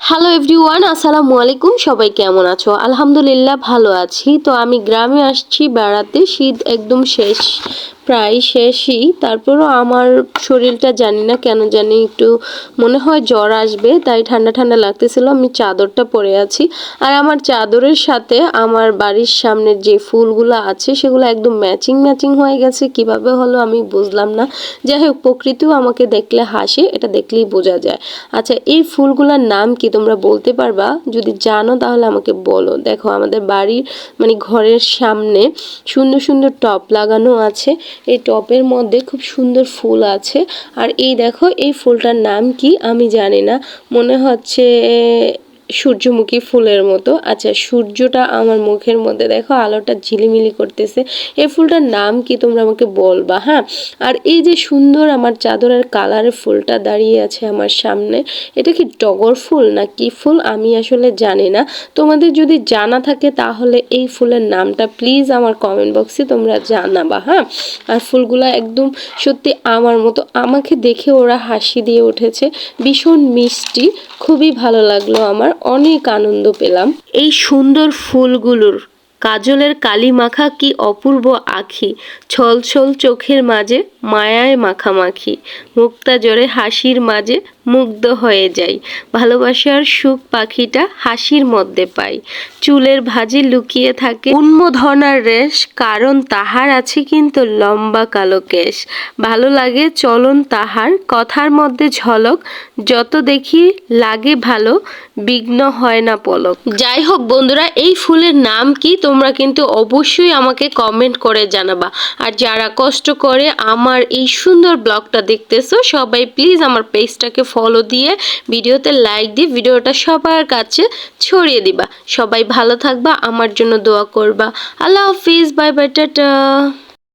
Hello everyone, আসসালামু আলাইকুম। সবাই কেমন আছো? আলহামদুলিল্লাহ ভালো আছি। তো আমি গ্রামে আসছি বেড়াতে। শীত একদম শেষ, প্রায় শেষই। তারপরও আমার শরীরটা জানি না কেন জানি একটু মনে হয় জ্বর আসবে, তাই ঠান্ডা ঠান্ডা লাগতেছিল। আমি চাদরটা পরে আছি, আর আমার চাদরের সাথে আমার বাড়ির সামনের যে ফুলগুলো আছে সেগুলো একদম ম্যাচিং ম্যাচিং হয়ে গেছে। কিভাবে হলো আমি বুঝলাম না। যাই হোক, প্রকৃতিও আমাকে দেখলে হাসে, এটা দেখলেই বোঝা যায়। আচ্ছা, এই ফুলগুলোর নাম কি তোমরা বলতে পারবা? যদি জানো তাহলে আমাকে বলো। দেখো, আমাদের বাড়ির মানে ঘরের সামনে সুন্দর সুন্দর টব লাগানো আছে। এই টবের মধ্যে খুব সুন্দর ফুল আছে। আর এই দেখো, এই ফুলটার নাম কি আমি জানি না, মনে হচ্ছে সূর্যমুখী ফুলের মতো। আচ্ছা, সূর্যটা আমার মুখের মধ্যে, দেখো আলোটা ঝিলিমিলি করতেছে। এই ফুলটার নাম কি তোমরা আমাকে বলবা, হ্যাঁ। আর এই যে সুন্দর আমার চাদরের কালারের ফুলটা দাঁড়িয়ে আছে আমার সামনে, এটা কি টগর ফুল না কি ফুল আমি আসলে জানি না। তোমাদের যদি জানা থাকে তাহলে এই ফুলের নামটা প্লিজ আমার কমেন্ট বক্সে তোমরা জানাবা, হ্যাঁ। আর ফুলগুলা একদম সত্যি আমার মতো, আমাকে দেখে ওরা হাসি দিয়ে উঠেছে। ভীষণ মিষ্টি, খুবই ভালো লাগলো আমার, অনেক আনন্দ পেলাম। এই সুন্দর ফুলগুলোর কাজলের কালি মাখা কি অপূর্ব আখি, ছল ছল চোখের মাঝে মায়ায় মাখামাখি, মুক্তা জোরে হাসির মাঝে মুগ্ধ হয়ে যাই, ভালোবাসার সুখ পাখিটা হাসির মধ্যে পাই, চুলের ভাঁজে লুকিয়ে থাকে উন্মোদনার রেশ, কারণ তাহার আছে কিন্তু লম্বা কালো কেশ, ভালো লাগে চলন তাহার কথার মধ্যে ঝলক, যত দেখি লাগে ভালো বিঘ্ন হয় না পলক। যাই হোক বন্ধুরা, এই ফুলের নাম কি তোমরা কিন্তু অবশ্যই আমাকে কমেন্ট করে জানাবা। আর যারা কষ্ট করে আমার এই সুন্দর ব্লগটা দেখতেছো, সবাই প্লিজ আমার পেজটাকে ফলো দিয়ে ভিডিওতে লাইক দিয়ে ভিডিওটা সবার কাছে ছড়িয়ে দিবা। সবাই ভালো থাকবা, আমার জন্য দোয়া করবা। আল্লাহ হাফিজ, বাই বাই, টাটা।